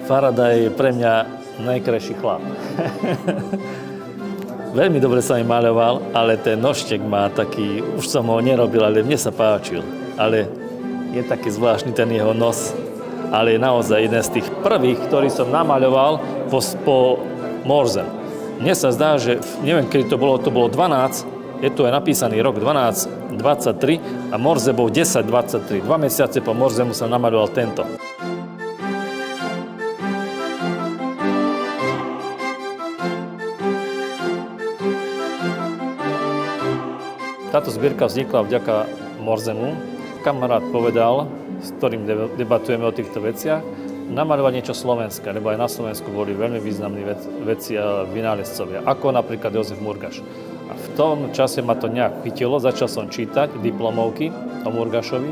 Faraday je pre mňa najkrajší chlap. Veľmi dobre sa mi maľoval, ale ten nožtek má taký, už som ho nerobil, ale mne sa páčil. Ale je taký zvláštny ten jeho nos, ale je naozaj jeden z tých prvých, ktorý som namaľoval po Morzem. Mne sa zdá, že neviem, kedy to bolo 12, je tu aj napísaný rok 1223 a Morze bol 1023. 2 mesiace po Morzemu som namaľoval tento. Táto zbierka vznikla vďaka Morzemu. Kamarát povedal, s ktorým debatujeme o týchto veciach, namaľovať niečo slovenské, lebo aj na Slovensku boli veľmi významní vedci a vynálezcovia, ako napríklad Jozef Murgaš. A v tom čase ma to nejak chytilo, začal som čítať diplomovky o Murgašovi,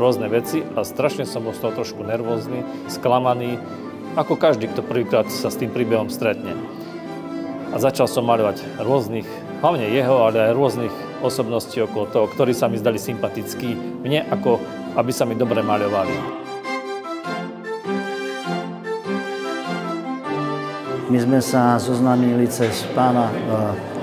rôzne veci a strašne som bol z toho trošku nervózny, sklamaný, ako každý, kto prvýkrát sa s tým príbehom stretne. A začal som maľovať rôznych, hlavne jeho, ale aj rôznych osobností okolo toho, ktorí sa mi zdali sympatickí mne, ako aby sa mi dobre maľovali. My sme sa zoznámili cez pána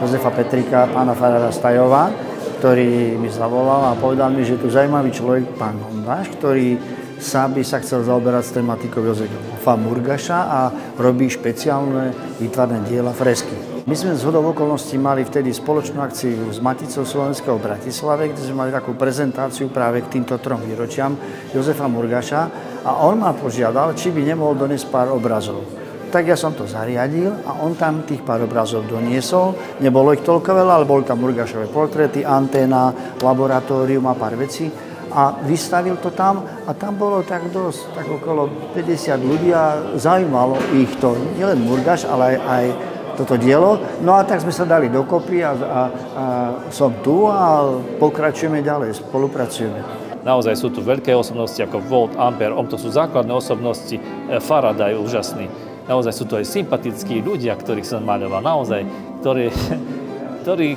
Jozefa Petrika, pána farára Stajova, ktorý mi zavolal a povedal mi, že tu zaujímavý človek, pán Hondáš, ktorý by sa chcel zaoberať s tematikou Jozefa Murgaša a robí špeciálne výtvarné diela, fresky. My sme zhodou okolností mali vtedy spoločnú akciu s Maticou Slovenského v Bratislave, kde sme mali takú prezentáciu práve k týmto 3 výročiam Jozefa Murgaša a on ma požiadal, či by nemohol doniesť pár obrazov. Tak ja som to zariadil a on tam tých pár obrazov doniesol. Nebolo ich toľko veľa, ale boli tam Murgašové portréty, anténa, laboratórium a pár vecí. A vystavil to tam a tam bolo tak dosť, tak okolo 50 ľudí a zaujímalo ich to, nielen Murgaš, ale aj toto dielo. No a tak sme sa dali dokopy a som tu a pokračujeme ďalej, spolupracujeme. Naozaj sú tu veľké osobnosti ako Volt, Ampere, to sú základné osobnosti, Faraday úžasný. Naozaj sú to aj sympatickí ľudia, ktorých som maľoval, naozaj, ktorí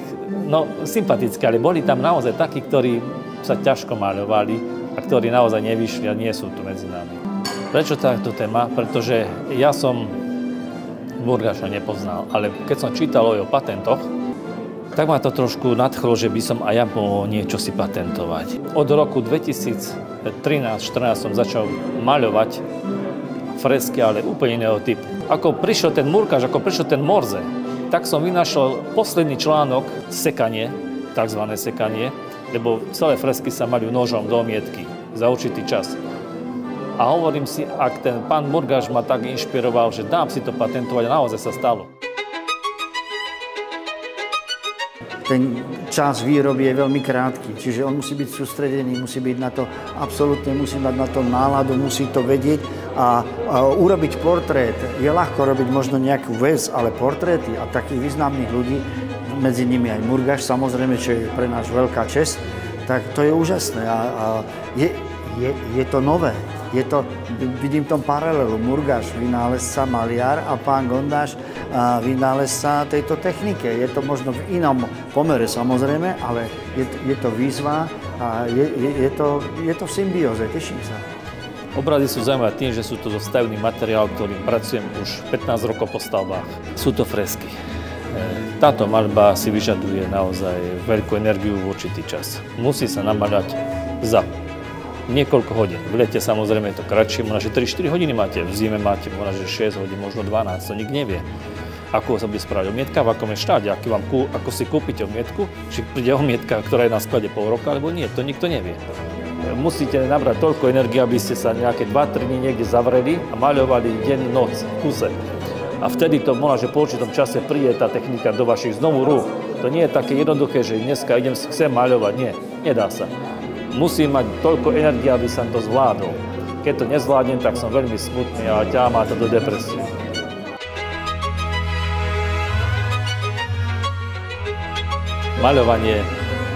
sympatickí, ale boli tam naozaj takí, ktorí sa ťažko maľovali a ktorí naozaj nevyšli a nie sú tu medzi nami. Prečo táto téma? Pretože ja som Murgaša nepoznal, ale keď som čítal o jeho patentoch, tak ma to trošku nadchlo, že by som aj ja mohol niečo si patentovať. Od roku 2013-14 som začal maľovať fresky, ale úplne iného typu. Ako prišiel ten Murgaš, ako prišiel ten Morze, tak som vynašiel posledný článok sekanie, takzvané sekanie, lebo celé fresky sa maľujú nožom do omietky za určitý čas. A hovorím si, ak ten pán Murgaš ma tak inšpiroval, že dám si to patentovať, a naozaj sa stalo. Ten čas výroby je veľmi krátky, čiže on musí byť sústredený, musí byť na to absolútne, musí mať na to náladu, musí to vedieť a urobiť portrét. Je ľahko robiť možno nejakú vec, ale portréty a takých významných ľudí, medzi nimi aj Murgaš, samozrejme, čo je pre nás veľká česť, tak to je úžasné a je to nové. Vidím v tom paralelu. Murgaš, vynálezca, maliar a pán Gondáš, vynálezca tejto technike. Je to možno v inom pomere samozrejme, ale je to výzva a je to v symbióze. Teším sa. Obrazy sú zaujímavé tým, že sú to zostavný materiál, ktorým pracujem už 15 rokov po stavbách. Sú to fresky. Táto maľba si vyžaduje naozaj veľkú energiu v určitý čas. Musí sa namaľať za niekoľko hodín. V lete samozrejme je to kratšie, možno, že 3-4 hodiny máte, v zime máte možno, že 6 hodín, možno 12, to nik nevie. Ako sa bude správať omietka, v akom je štáde, ako si kúpite omietku, či príde omietka, ktorá je na sklade pol roka, alebo nie, to nikto nevie. Musíte nabrať toľko energie, aby ste sa nejaké 2-3 dní niekde zavreli a maľovali deň, noc v kuse. A vtedy to možno, že po určitom čase príde tá technika do vašich znovu rúk. To nie je také jednoduché, že dneska chcem maľovať, nie, nedá sa. Musím mať toľko energie, aby som to zvládol. Keď to nezvládnem, tak som veľmi smutný a ťahá ma to do depresie. Maľovanie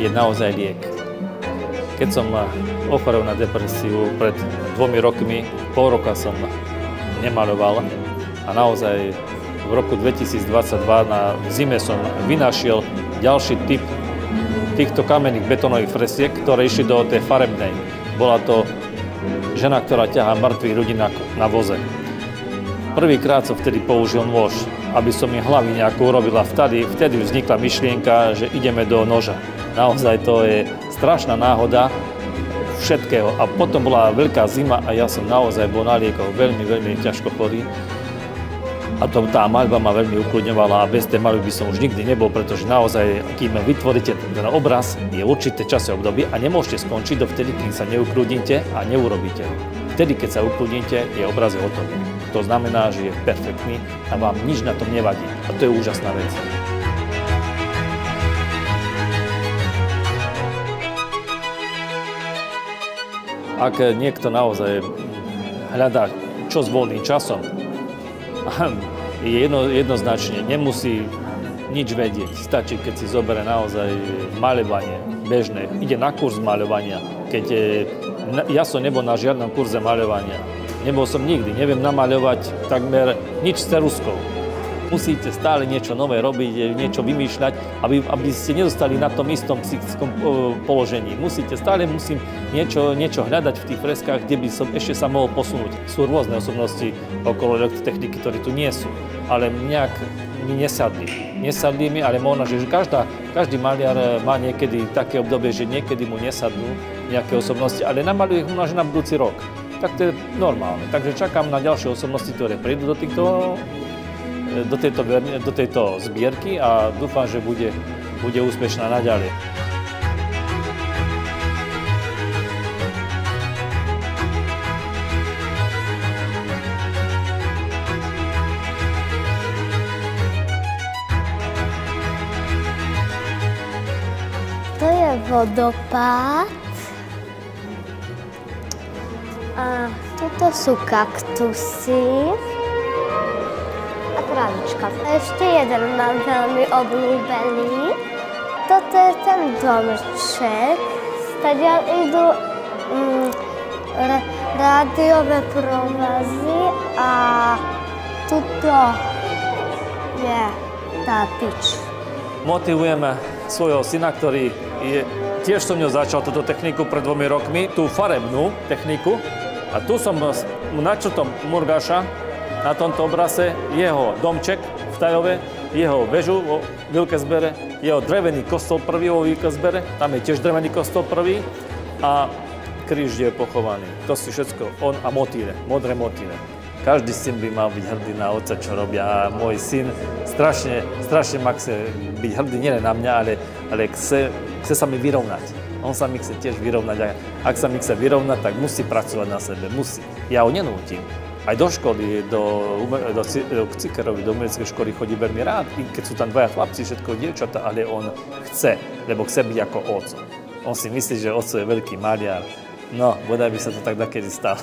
je naozaj liek. Keď som ochorel na depresiu pred 2 rokmi, pol roka som nemaľoval a naozaj v roku 2022 na zime som vynašiel ďalší typ týchto kamenných betónových fresiek, ktoré išli do tej farebnej. Bola to žena, ktorá ťahá mŕtvych ľudí na voze. Prvýkrát som vtedy použil nôž, aby som im hlavy nejakú urobila. Vtedy vznikla myšlienka, že ideme do noža. Naozaj to je strašná náhoda všetkého. A potom bola veľká zima a ja som naozaj bol na liekoch veľmi, veľmi ťažko chorý. A tá maľba ma veľmi ukludňovala a bez tej maľby by som už nikdy nebol, pretože naozaj, kým vytvoríte ten obraz, je určité časové obdobie a nemôžete skončiť dovtedy, kým sa neukludníte a neurobíte ho. Vtedy, keď sa ukludníte, je obraz hotový. To znamená, že je perfektný a vám nič na tom nevadí. A to je úžasná vec. Ak niekto naozaj hľadá, čo s voľným časom, jednoznačne nemusí nič vedieť. Stačí, keď si zoberie naozaj maľovanie bežné. Ide na kurz maľovania. Ja som nebol na žiadnom kurze maľovania. Nebol som nikdy. Neviem namaľovať takmer nič s ceruzkou. Musíte stále niečo nové robiť, niečo vymýšľať, aby ste nedostali na tom istom psychickom položení. Musím niečo hľadať v tých freskách, kde by som ešte sa mohol posunúť. Sú rôzne osobnosti okolo elektrotechniky, ktoré tu nie sú, ale nejak mi nesadli. Nesadli mi, ale možno, že každý maliar má niekedy také obdobie, že niekedy mu nesadnú nejaké osobnosti, ale namaluje ich možno na budúci rok. Tak to je normálne. Takže čakám na ďalšie osobnosti, ktoré prídu do tejto zbierky a dúfam, že bude úspešná naďalej. To je vodopád a tuto sú kaktusy. Kravička. Ešte jeden mám veľmi obľúbený. Toto je ten domček. Stadiaľ idú rádiové provazy a tuto je tápič. Motivujeme svojho syna, ktorý tiež som ňou začal túto techniku pred 2 rokmi, tú farebnú techniku. A tu som načrtom Murgáša, na tomto obraze jeho domček v Tajove, jeho väžu vo Vilkesbere, jeho drevený kostol prvý vo Vilkesbere, tam je tiež drevený kostol prvý a kríž, kde je pochovaný. To si všetko on a motýle, modré motýle. Každý syn by mal byť hrdý na otca, čo robia. A môj syn strašne má chce byť hrdý nielen na mňa, ale chce sa mi vyrovnať. On sa mi chce tiež vyrovnať a ak sa mi chce vyrovnať, tak musí pracovať na sebe, musí. Ja ho nenútim. Aj do školy, k Cikerovi, do umeleckej školy chodí veľmi rád, i keď sú tam 2 chlapci, všetko dievčatá, ale on chce, lebo chce byť ako oco. On si myslí, že oco je veľký maliar. No, bodaj by sa to tak dakedy stalo.